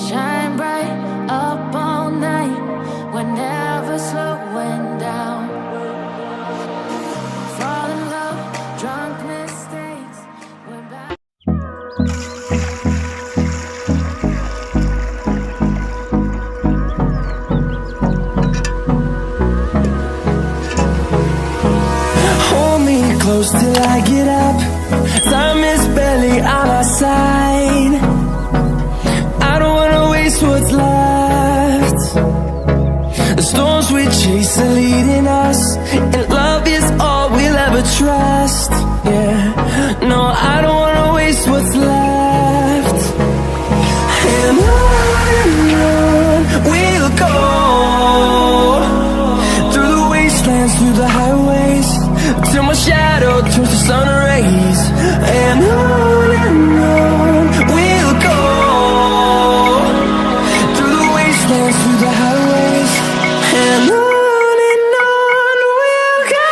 Shine bright up all night, we're never slowing down. Fall in love, drunk mistakes, we're back. Hold me close till I get up. Time is barely on our side. I don't wanna waste what's left. The storms we chase are leading us, and love is all we'll ever trust. Yeah, no, I don't wanna waste what's left. And on we'll go, through the wastelands, through the highways, till my shadow turns to sun rays. And on we'll go, through the wastelands, through the highways, and on we'll go.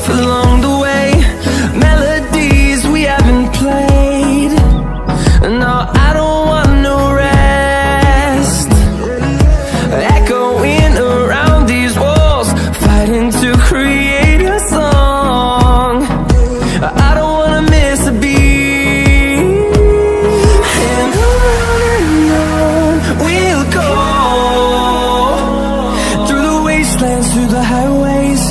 Along the way, melodies we haven't played. No, I don't want no rest. Echoing around these walls, fighting to create a song. I don't wanna miss a beat. And on we'll go, through the wastelands, through the highways,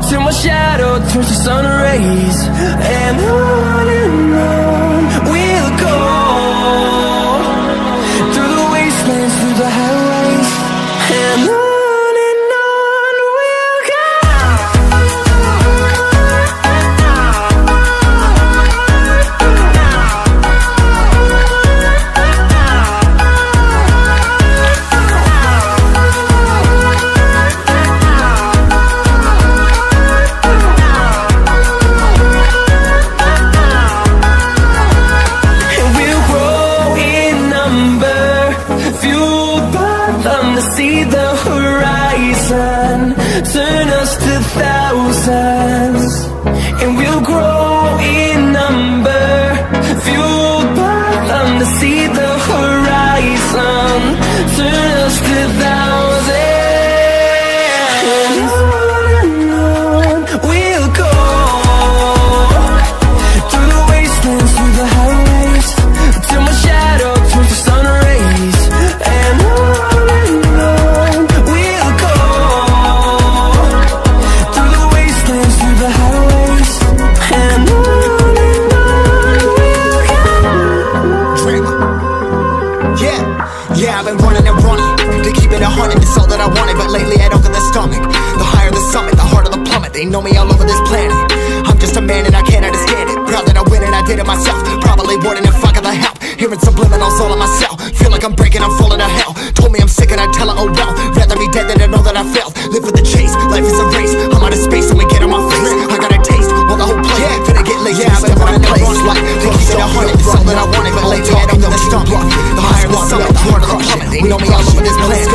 till my shadow turns to sun rays. And on we'll go, through the wastelands, through the highways, and on we'll go. See the horizon, turn us to thousands, and we'll grow in number, fueled by them to see the horizon, turn us to thousands. And on we'll go, through the wastelands, through the highways, till my shadow turns to sun rays. And yeah, I've been running and running to keep it 100, it's all that I wanted. But lately I don't get the stomach. The higher the summit, the harder the plummet. They know me all over this planet. I'm just a man and I can't understand it. Proud that I win and I did it myself. Probably wouldn't if I got the help. Hearing subliminals all on myself. Feel like I'm breaking, I'm falling to hell. Told me I'm sick and I tell her, oh well. Rather be dead than to know that I failed. Live for the chase, life is a race. I'm out of space and we get on my face. I got a taste, well the whole place. Finna get lazy, yeah, I've been running and running like to keep it 100, it's all that I wanted. But lately I don't get the stomach. The higher the summit, the harder the plummet. They know me all over this planet.